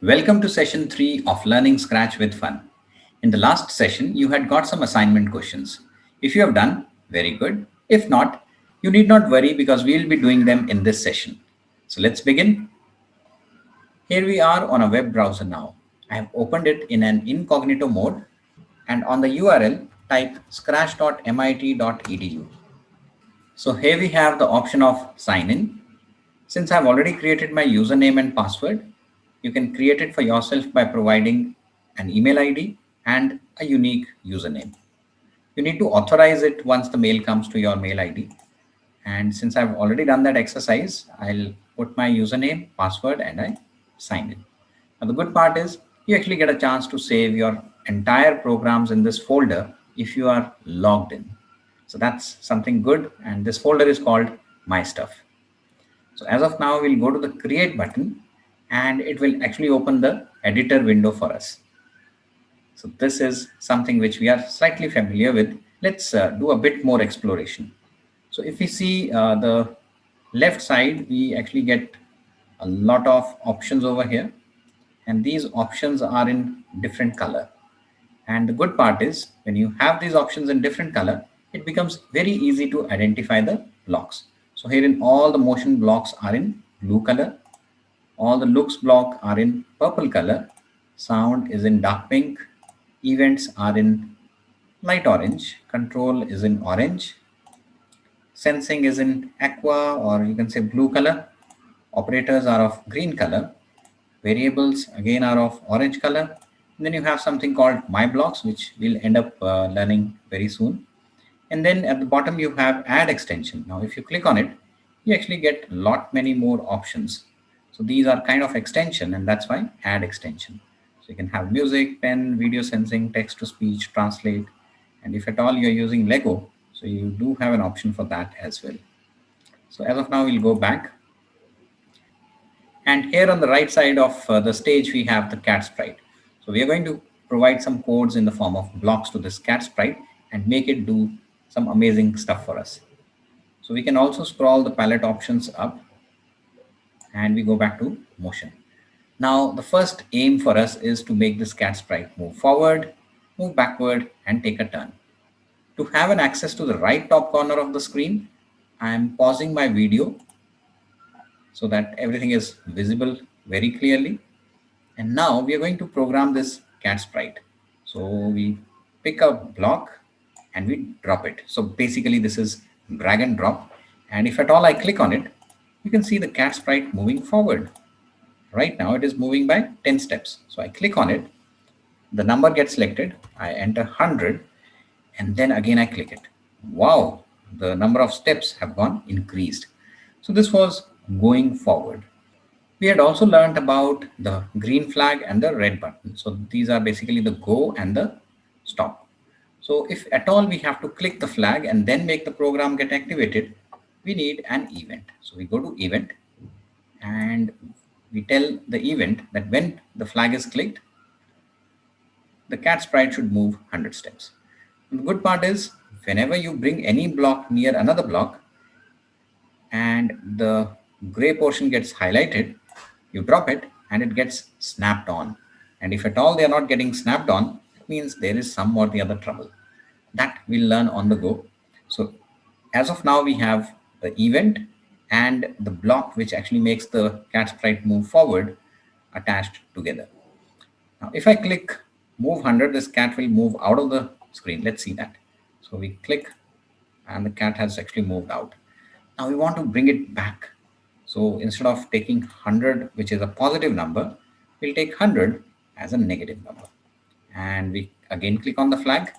Welcome to session 3 of Learning Scratch with Fun. In the last session, you had got some assignment questions. If you have done, very good. If not, you need not worry because we will be doing them in this session. So let's begin. Here we are on a web browser now. I have opened it in an incognito mode and on the URL type scratch.mit.edu. So here we have the option of sign in. Since I've already created my username and password, you can create it for yourself by providing an email ID and a unique username. You need to authorize it once the mail comes to your mail ID. And since I've already done that exercise, I'll put my username, password, and I sign in. Now, the good part is you actually get a chance to save your entire programs in this folder if you are logged in. So that's something good. And this folder is called My Stuff. So as of now, we'll go to the create button and it will actually open the editor window for us. So this is something which we are slightly familiar with. Let's do a bit more exploration. So if we see the left side, we actually get a lot of options over here. And these options are in different color. And the good part is when you have these options in different color, it becomes very easy to identify the blocks. So here in all the motion blocks are in blue color. All the looks block are in purple color. Sound is in dark pink. Events are in light orange. Control is in orange. Sensing is in aqua or you can say blue color. Operators are of green color. Variables again are of orange color. And then you have something called my blocks, which we'll end up learning very soon. And then at the bottom you have add extension. Now if you click on it, you actually get a lot many more options. So these are kind of extension and that's why add extension. So you can have music, pen, video sensing, text to speech, translate. And if at all you're using Lego, so you do have an option for that as well. So as of now, we'll go back. And here on the right side of the stage, we have the cat sprite. So we are going to provide some codes in the form of blocks to this cat sprite and make it do some amazing stuff for us. So we can also scroll the palette options up and we go back to motion. Now, the first aim for us is to make this cat sprite move forward, move backward, and take a turn. To have an access to the right top corner of the screen, I am pausing my video so that everything is visible very clearly. And now we are going to program this cat sprite. So we pick a block and we drop it. So basically this is drag and drop. And if at all I click on it, you can see the cat sprite moving forward. Right now it is moving by 10 steps. So I click on it, the number gets selected, I enter 100, and then again I click it. Wow, the number of steps have gone increased. So this was going forward. We had also learned about the green flag and the red button. So these are basically the go and the stop. So if at all we have to click the flag and then make the program get activated, we need an event. So we go to event and we tell the event that when the flag is clicked, the cat sprite should move 100 steps. And the good part is whenever you bring any block near another block and the gray portion gets highlighted, you drop it and it gets snapped on. And if at all they are not getting snapped on, it means there is some or the other trouble. That we'll learn on the go. So as of now, we have the event and the block which actually makes the cat sprite move forward attached together. Now, if I click move 100, this cat will move out of the screen. Let's see that. So we click and the cat has actually moved out. Now we want to bring it back. So instead of taking 100, which is a positive number, we'll take 100 as a negative number. And we again click on the flag.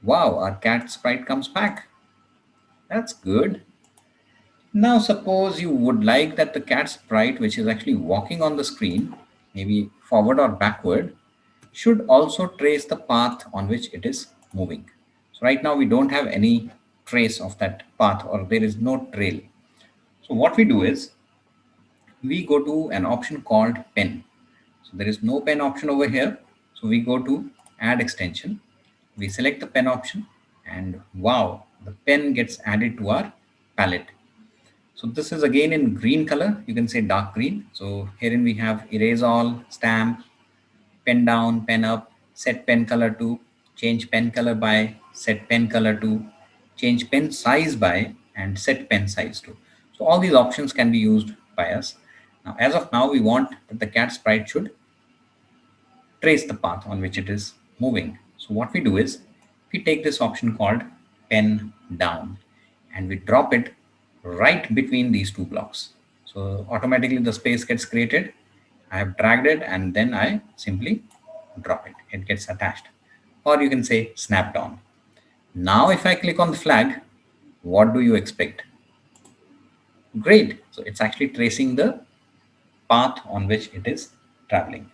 Wow, our cat sprite comes back. That's good. Now suppose you would like that the cat sprite, which is actually walking on the screen, maybe forward or backward, should also trace the path on which it is moving. So right now we don't have any trace of that path or there is no trail. So what we do is we go to an option called pen. So there is no pen option over here. So we go to add extension. We select the pen option and wow, the pen gets added to our palette. So this is again in green color. You can say dark green. So herein we have erase all, stamp, pen down, pen up, set pen color to, change pen color by, set pen color to, change pen size by, and set pen size to. So all these options can be used by us. Now, as of now, we want that the cat sprite should trace the path on which it is moving. So what we do is we take this option called pen down and we drop it right between these two blocks. So automatically the space gets created. I have dragged it and then I simply drop it. It gets attached. Or you can say snap down. Now if I click on the flag, what do you expect? Great. So it's actually tracing the path on which it is traveling.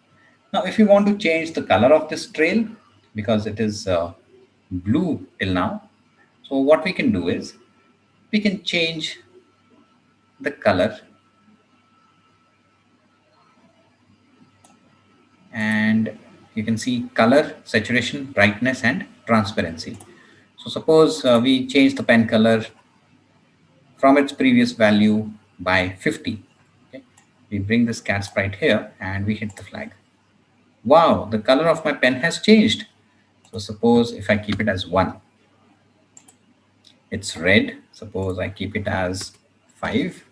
Now, if you want to change the color of this trail, because it is blue till now, so what we can do is we can change the color and you can see color, saturation, brightness and transparency. So suppose we change the pen color from its previous value by 50. Okay. We bring this cat sprite here and we hit the flag. Wow, the color of my pen has changed. So suppose if I keep it as 1, it's red. Suppose I keep it as 5,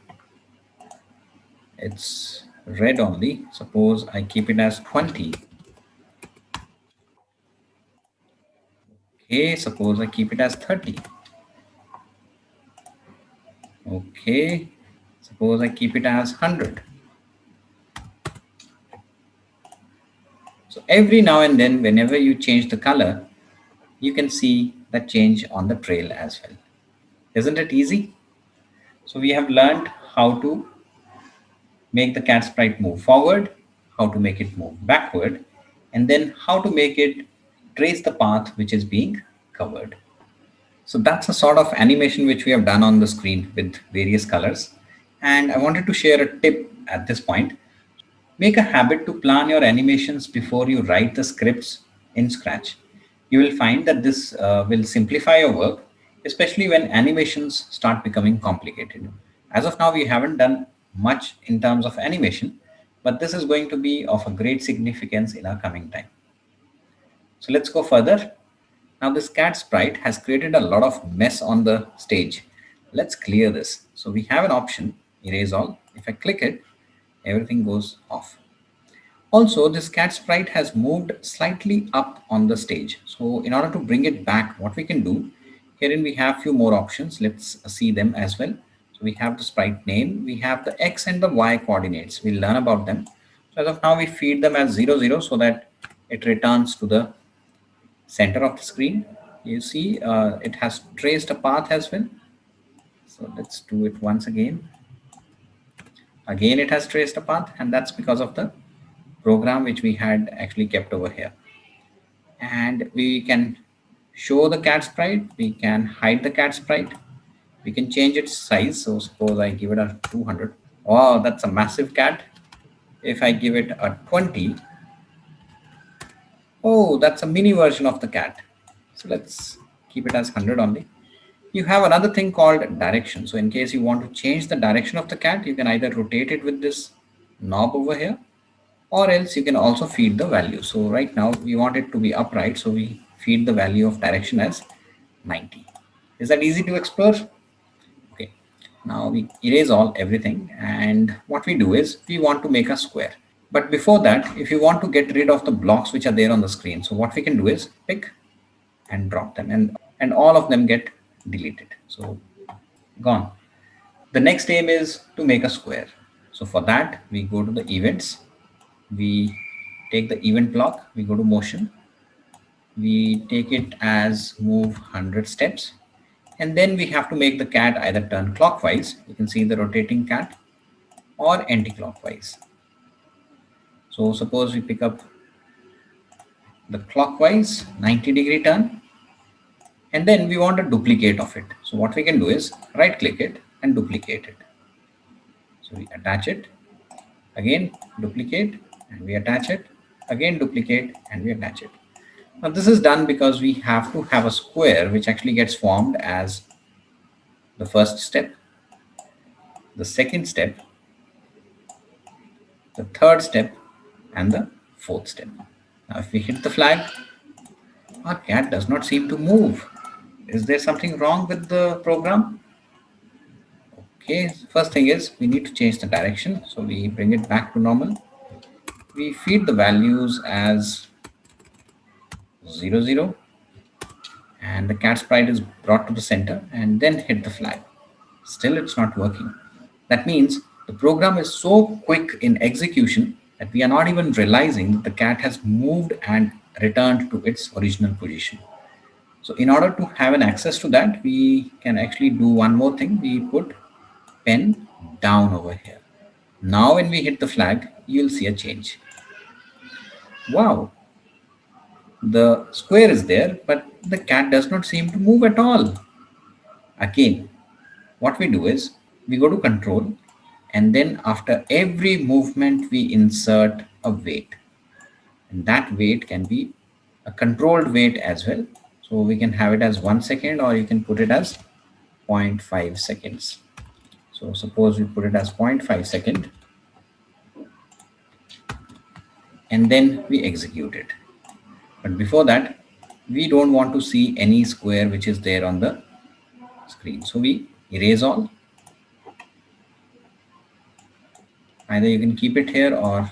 it's red only. Suppose I keep it as 20. Okay, suppose I keep it as 30. Okay, suppose I keep it as 100. So every now and then, whenever you change the color, you can see that change on the trail as well. Isn't it easy? So we have learned how to make the cat sprite move forward, how to make it move backward, and then how to make it trace the path which is being covered. So that's a sort of animation which we have done on the screen with various colors. And I wanted to share a tip at this point. Make a habit to plan your animations before you write the scripts in Scratch. You will find that this will simplify your work, especially when animations start becoming complicated. As of now, we haven't done much in terms of animation, but this is going to be of a great significance in our coming time. So let's go further. Now this cat sprite has created a lot of mess on the stage. Let's clear this. So we have an option, erase all. If I click it, everything goes off. Also, this cat sprite has moved slightly up on the stage. So in order to bring it back, what we can do, herein we have few more options. Let's see them as well. So we have the sprite name, we have the X and the Y coordinates. We'll learn about them. So as of now, we feed them as 0, 0 so that it returns to the center of the screen. You see it has traced a path as well. So let's do it once again. Again, it has traced a path, and that's because of the program which we had actually kept over here. And we can show the cat sprite, we can hide the cat sprite, we can change its size. So suppose I give it a 200. Wow, that's a massive cat. If I give it a 20, oh, that's a mini version of the cat. So let's keep it as 100 only. You have another thing called direction. So in case you want to change the direction of the cat, you can either rotate it with this knob over here, or else you can also feed the value. So right now we want it to be upright. So we feed the value of direction as 90. Is that easy to explore? Okay. Now we erase everything. And what we do is we want to make a square. But before that, if you want to get rid of the blocks which are there on the screen, so what we can do is pick and drop them, and all of them get deleted. So gone. The next aim is to make a square. So for that, we go to the events, we take the event block, we go to motion, we take it as move 100 steps, and then we have to make the cat either turn clockwise, you can see the rotating cat, or anti-clockwise. So suppose we pick up the clockwise 90-degree turn, and then we want a duplicate of it. So what we can do is right click it and duplicate it. So we attach it, again duplicate, and we attach it, again duplicate, and we attach it. Now this is done because we have to have a square which actually gets formed as the first step. the second step, the third step, and the fourth step. Now, if we hit the flag, our cat does not seem to move. Is there something wrong with the program? Okay, first thing is we need to change the direction. So we bring it back to normal. We feed the values as 00, and the cat sprite is brought to the center and then hit the flag. Still, it's not working. That means the program is so quick in execution that we are not even realizing that the cat has moved and returned to its original position. So in order to have an access to that, we can actually do one more thing. We put pen down over here. Now when we hit the flag, you'll see a change. Wow, the square is there, but the cat does not seem to move at all. Again, what we do is we go to control, and then after every movement we insert a weight, and that weight can be a controlled weight as well. So we can have it as 1 second, or you can put it as 0.5 seconds. So suppose we put it as zero point 0.5 second, and then we execute it. But before that, we don't want to see any square which is there on the screen. So we erase all. Either you can keep it here or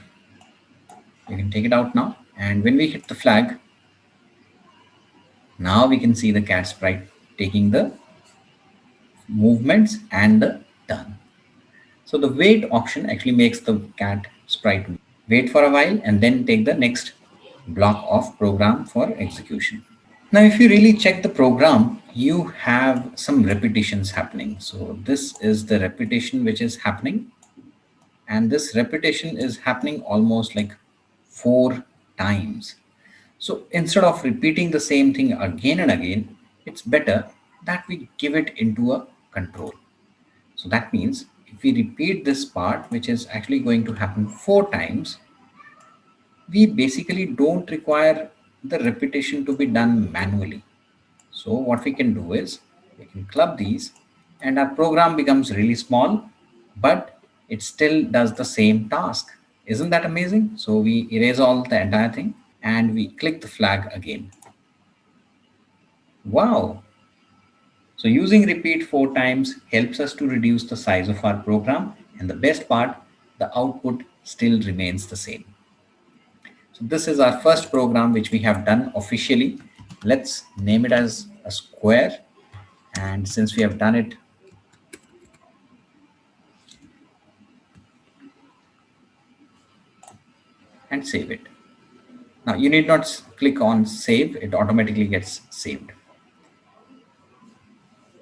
you can take it out now. And when we hit the flag, now we can see the cat sprite taking the movements and the turn. So the wait option actually makes the cat sprite wait for a while and then take the next block of program for execution. Now, if you really check the program, you have some repetitions happening. So this is the repetition which is happening, and this repetition is happening almost like 4 times. So instead of repeating the same thing again and again, it's better that we give it into a control. So that means if we repeat this part, which is actually going to happen 4 times, we basically don't require the repetition to be done manually. So what we can do is we can club these, and our program becomes really small, but it still does the same task. Isn't that amazing? So we erase all the entire thing and we click the flag again. Wow. So using repeat 4 times helps us to reduce the size of our program. And the best part, the output still remains the same. So this is our first program which we have done officially. Let's name it as a square. And since we have done it, and save it. Now you need not click on save, it automatically gets saved.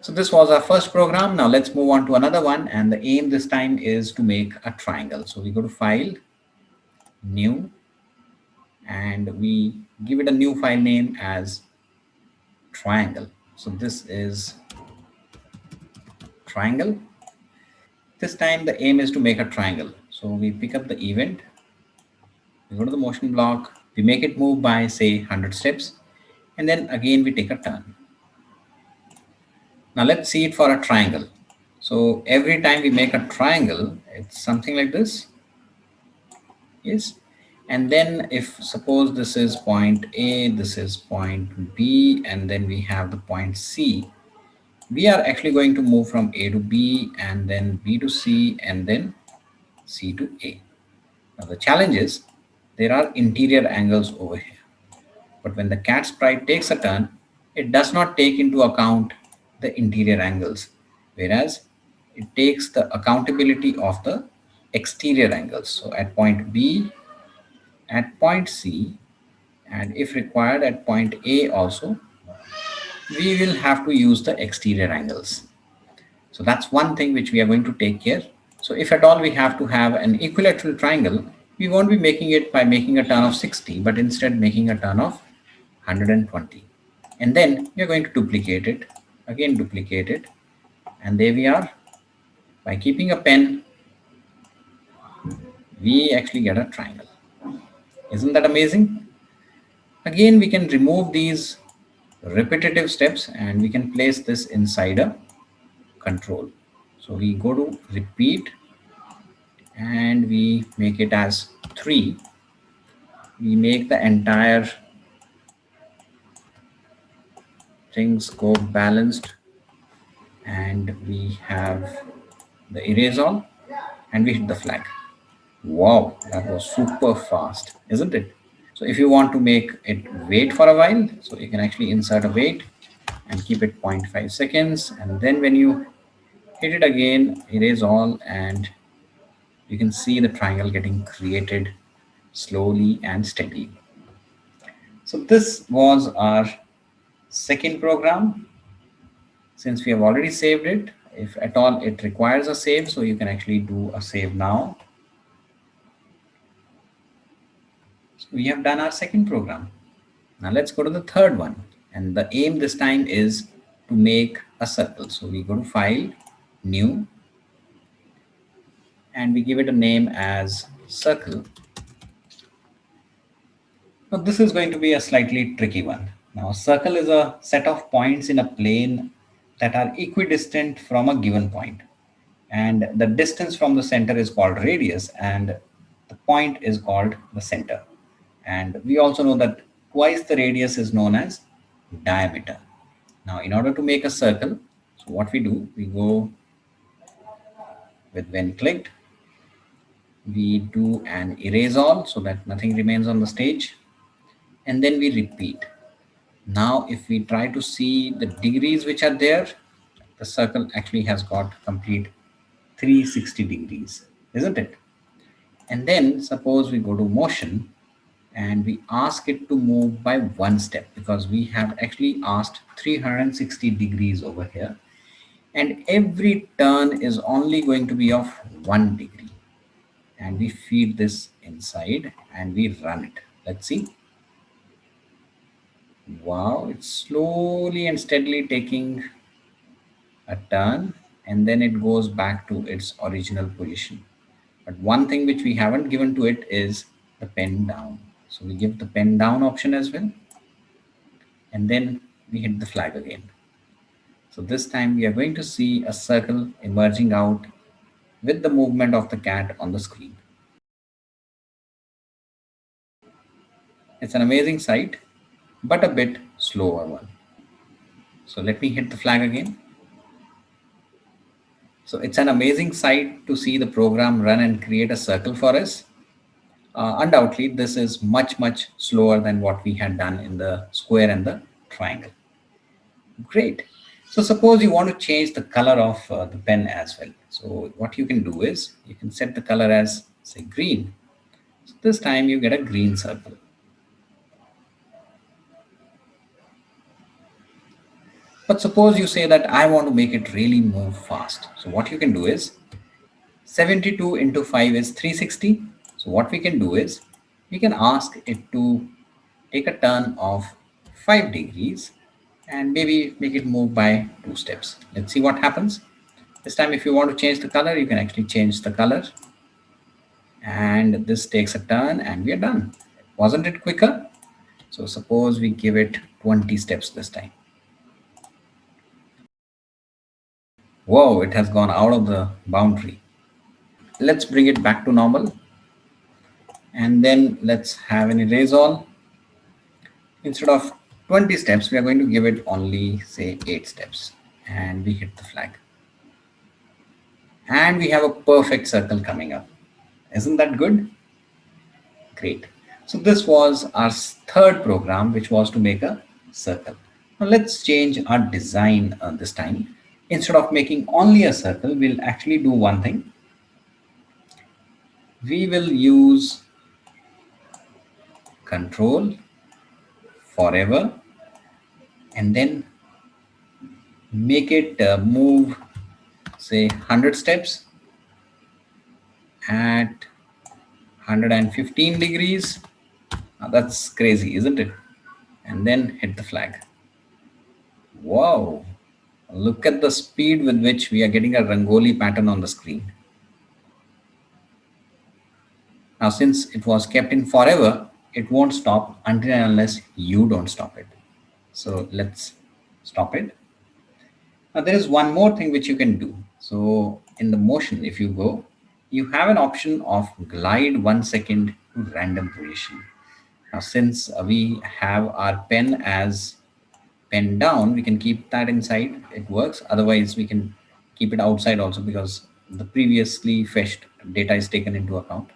So this was our first program. Now let's move on to another one, and the aim this time is to make a triangle. So we go to file, new, and we give it a new file name as triangle. So this is triangle. This time the aim is to make a triangle. So we pick up the event, we go to the motion block, we make it move by say 100 steps, and then again we take a turn. Now let's see it for a triangle. So every time we make a triangle, it's something like this. Yes. And then if suppose this is point A, this is point B, and then we have the point C, we are actually going to move from A to B and then B to C and then C to A. Now the challenge is there are interior angles over here. But when the cat sprite takes a turn, it does not take into account the interior angles, whereas it takes the accountability of the exterior angles. So at point B, at point C, and if required at point A also, we will have to use the exterior angles. So that's one thing which we are going to take care. So if at all we have to have an equilateral triangle, we won't be making it by making a turn of 60, but instead making a turn of 120. And then we are going to duplicate it, again duplicate it, and there we are. By keeping a pen, we actually get a triangle. Isn't that amazing? Again, we can remove these repetitive steps and we can place this inside a control. So we go to repeat and we make it as 3. We make the entire things go balanced, and we have the erase all, and we hit the flag. Wow, that was super fast, isn't it? So if you want to make it wait for a while, so you can actually insert a wait and keep it 0.5 seconds, and then when you hit it again, erase all, and you can see the triangle getting created slowly and steadily. So this was our second program. Since we have already saved it, if at all it requires a save, so you can actually do a save now. So we have done our second program. Now let's go to the third one. And the aim this time is to make a circle. So we go to File, New, and we give it a name as Circle. Now this is going to be a slightly tricky one. Now a circle is a set of points in a plane that are equidistant from a given point. And the distance from the center is called radius, and the point is called the center. And we also know that twice the radius is known as diameter. Now in order to make a circle, so what we do, we go with when clicked, we do an erase all so that nothing remains on the stage, and then we repeat. Now if we try to see the degrees which are there, the circle actually has got complete 360 degrees, isn't it? And then suppose we go to motion and we ask it to move by one step, because we have actually asked 360 degrees over here, and every turn is only going to be of 1 degree. And we feed this inside and we run it. Let's see. Wow, it's slowly and steadily taking a turn, and then it goes back to its original position. But one thing which we haven't given to it is the pen down. So we give the pen down option as well, and then we hit the flag again. So this time we are going to see a circle emerging out with the movement of the cat on the screen. It's an amazing sight, but a bit slower one. So let me hit the flag again. So it's an amazing sight to see the program run and create a circle for us. Undoubtedly, this is much, much slower than what we had done in the square and the triangle. Great. So suppose you want to change the color of the pen as well. So what you can do is you can set the color as, say, green. So this time you get a green circle. But suppose you say that I want to make it really move fast. So what you can do is 72 into 5 is 360. So what we can do is we can ask it to take a turn of 5 degrees and maybe make it move by 2 steps. Let's see what happens. This time if you want to change the color, you can actually change the color. And this takes a turn and we are done. Wasn't it quicker? So suppose we give it 20 steps this time. Whoa, it has gone out of the boundary. Let's bring it back to normal. And then let's have an erase all. Instead of 20 steps, we are going to give it only, say, 8 steps. And we hit the flag. And we have a perfect circle coming up. Isn't that good? Great. So this was our third program, which was to make a circle. Now let's change our design this time. Instead of making only a circle, we'll actually do one thing. We will use control forever and then make it move, say, 100 steps at 115 degrees. Now that's crazy, isn't it? And then hit the flag. Wow, look at the speed with which we are getting a Rangoli pattern on the screen. Now, since it was kept in forever, it won't stop until and unless you don't stop it. So let's stop it. Now there is one more thing which you can do. So in the motion, if you go, you have an option of glide 1 second to random position. Now, since we have our pen as pen down, we can keep that inside. It works. Otherwise, we can keep it outside also because the previously fetched data is taken into account.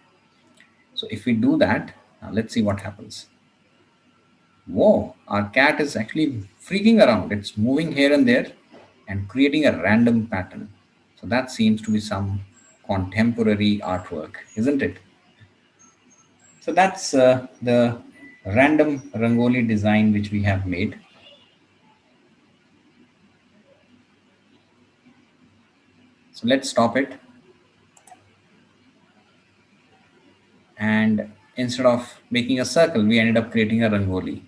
So if we do that, now let's see what happens. Whoa, our cat is actually freaking around. It's moving here and there and creating a random pattern. So that seems to be some contemporary artwork, isn't it? So that's the random Rangoli design which we have made. So let's stop it. And instead of making a circle, we ended up creating a Rangoli.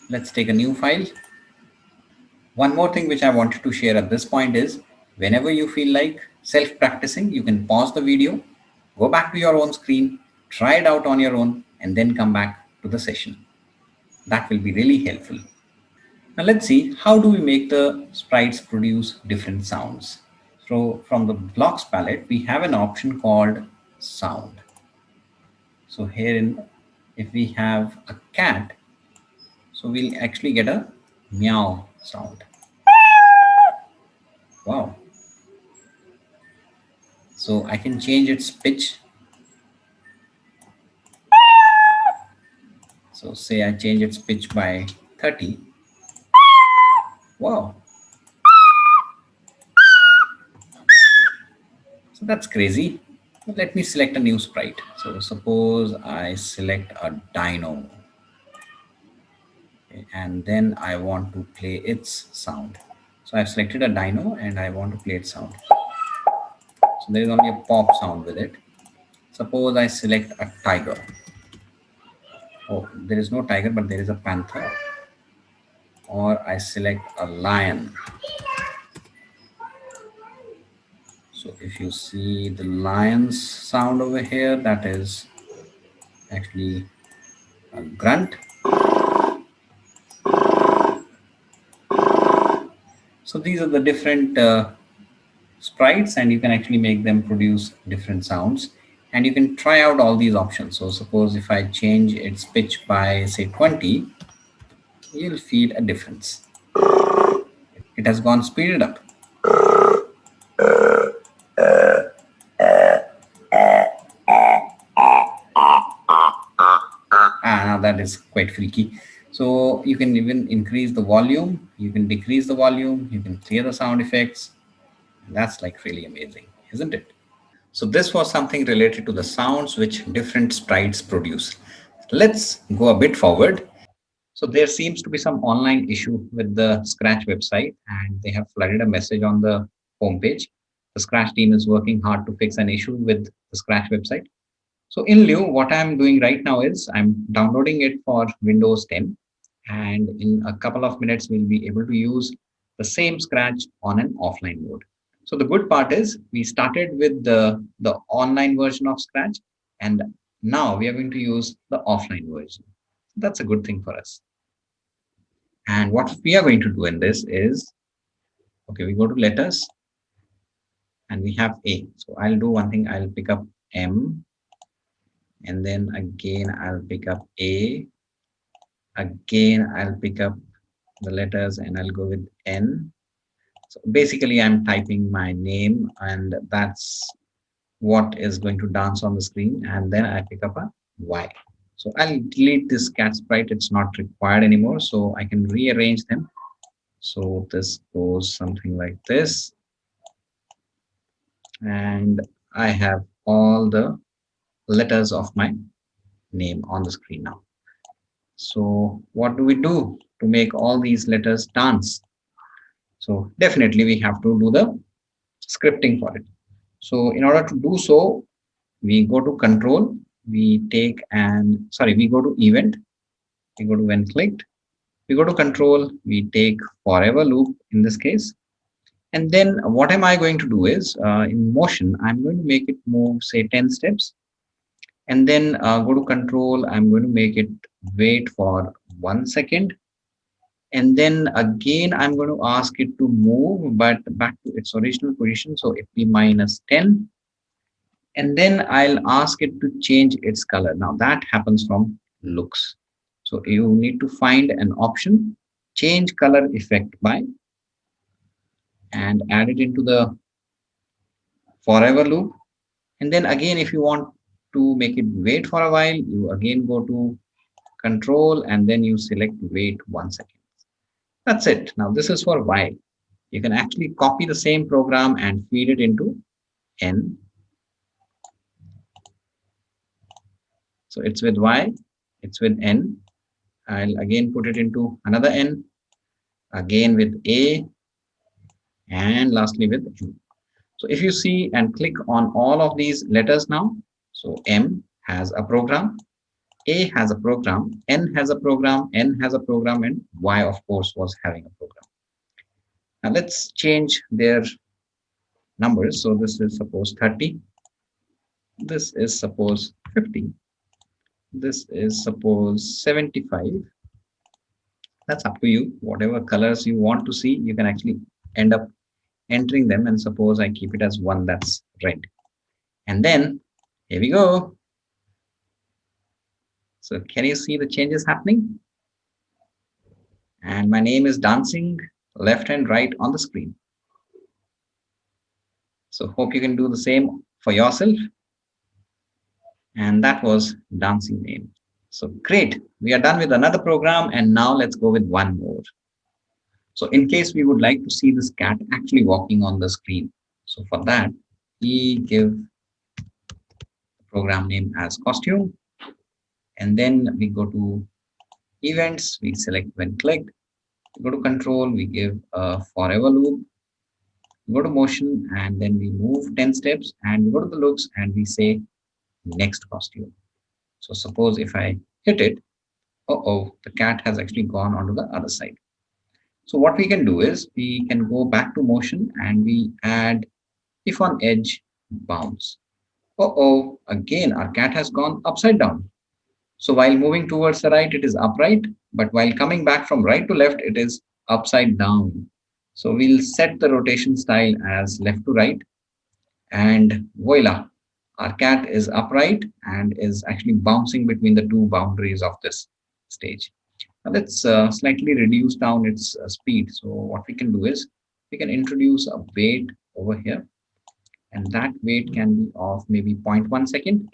Let's take a new file. One more thing which I wanted to share at this point is whenever you feel like self-practicing, you can pause the video, go back to your own screen, try it out on your own, and then come back to the session. That will be really helpful. Now let's see, how do we make the sprites produce different sounds? So from the blocks palette, we have an option called sound. So here if we have a cat, so we'll actually get a meow sound. Wow. So I can change its pitch. So say I change its pitch by 30. Wow. So that's crazy. Let me select a new sprite. So suppose I select a dino. Okay, and then I want to play its sound. So I've selected a dino and I want to play its sound. So there is only a pop sound with it. Suppose I select a tiger. Oh, there is no tiger, but there is a panther. Or I select a lion. So if you see the lion's sound over here, that is actually a grunt. So these are the different sprites, and you can actually make them produce different sounds. And you can try out all these options. So suppose if I change its pitch by say 20, you'll feel a difference. It has gone speeded up. Now that is quite freaky. So you can even increase the volume, you can decrease the volume, you can clear the sound effects. That's like really amazing, isn't it? So this was something related to the sounds which different sprites produce. Let's go a bit forward. So there seems to be some online issue with the Scratch website, and they have flooded a message on the homepage. The Scratch team is working hard to fix an issue with the Scratch website. So in lieu, what I'm doing right now is I'm downloading it for Windows 10, and in a couple of minutes, we'll be able to use the same Scratch on an offline mode. So the good part is we started with the online version of Scratch, and now we are going to use the offline version. That's a good thing for us. And what we are going to do in this is, okay, we go to letters and we have A. So I'll do one thing, I'll pick up M, and then again I'll pick up A. Again, I'll pick up the letters and I'll go with N. So basically I'm typing my name, and that's what is going to dance on the screen. And then I pick up a Y. So I'll delete this cat sprite. It's not required anymore. So I can rearrange them. So this goes something like this. And I have all the letters of my name on the screen now. So what do we do to make all these letters dance? So definitely we have to do the scripting for it. So in order to do so, we go to control, we go to event, we go to when clicked, we go to control, we take forever loop in this case. And then what am I going to do is in motion, I'm going to make it move say 10 steps. And then go to control, I'm going to make it wait for 1 second. And then again, I'm going to ask it to move, but back to its original position. So if p minus 10, and then I'll ask it to change its color. Now that happens from looks. So you need to find an option, change color effect by, and add it into the forever loop. And then again, if you want to make it wait for a while, you again go to control and then you select wait 1 second. That's it. Now this is for while. You can actually copy the same program and feed it into n. So it's with y, it's with n. I'll again put it into another n, again with a, and lastly with n. So if you see and click on all of these letters now, so M has a program, A has a program, N has a program, N has a program, and Y of course was having a program. Now let's change their numbers. So this is suppose 30, this is suppose 50, this is suppose 75. That's up to you. Whatever colors you want to see, you can actually end up entering them, and suppose I keep it as one, that's red. And then here we go. So can you see the changes happening? And my name is dancing left and right on the screen. So hope you can do the same for yourself. And that was dancing name. So great. We are done with another program, and now let's go with one more. So in case we would like to see this cat actually walking on the screen. So for that, we give the program name as costume. And then we go to events, we select when clicked. We go to control, we give a forever loop. We go to motion and then we move 10 steps, and we go to the looks and we say next costume. So suppose if I hit it, the cat has actually gone onto the other side. So what we can do is we can go back to motion and we add if on edge bounce. Again our cat has gone upside down. So while moving towards the right, it is upright, but while coming back from right to left, it is upside down. So we'll set the rotation style as left to right, and voila, our cat is upright and is actually bouncing between the two boundaries of this stage. Now let's slightly reduce down its speed. So what we can do is we can introduce a wait over here, and that wait can be of maybe 0.1 second.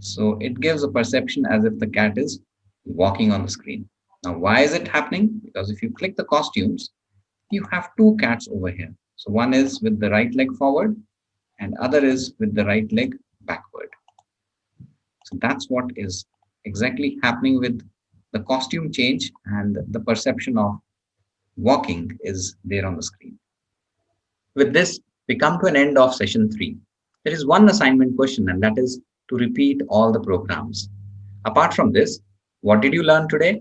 So it gives a perception as if the cat is walking on the screen. Now, why is it happening? Because if you click the costumes, you have two cats over here. So one is with the right leg forward and other is with the right leg backward. So that's what is exactly happening with the costume change, and the perception of walking is there on the screen. With this, we come to an end of session 3. There is one assignment question, and that is to repeat all the programs. Apart from this, what did you learn today?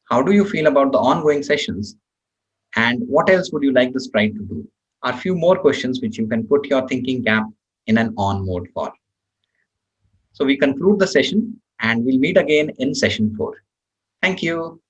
How do you feel about the ongoing sessions? And what else would you like the sprite to do? Are few more questions which you can put your thinking cap in an on mode for. So we conclude the session and we'll meet again in session 4. Thank you.